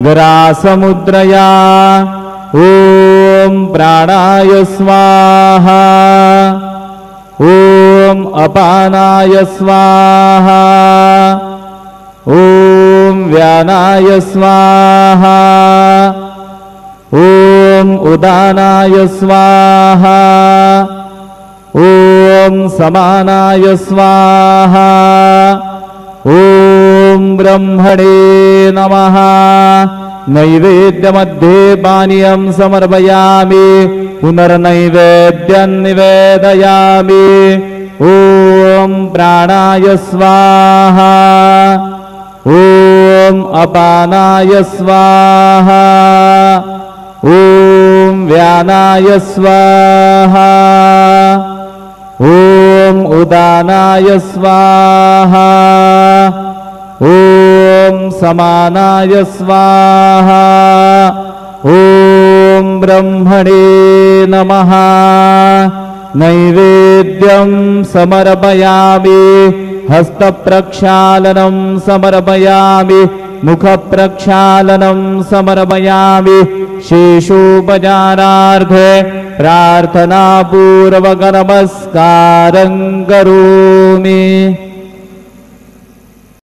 ग्रासमुद्रया ॐ प्राणाय स्वाहा ॐ अपानाय स्वाहा ॐ व्यानाय स्वाहा ॐ उदानाय स्वाहा ॐ समानाय स्वाहा ॐ ब्रह्मणे नमः। नैवेद्यमध्ये पानीयं समर्पयामि पुनर्नैवेद्यं निवेदयामि। ॐ प्राणाय स्वाहा ॐ अपानाय स्वाहा ॐ व्यानाय स्वाहा ॐ उदानाय स्वाहा ॐ समानाय स्वाहा ॐ ब्रह्मणे नमः। नैवेद्यं समर्पयामि हस्तप्रक्षालनं समर्पयामि मुखप्रक्षालनं समर्पयामि शेषोपचारार्थे प्रार्थनापूर्वक नमस्कारं करोमि।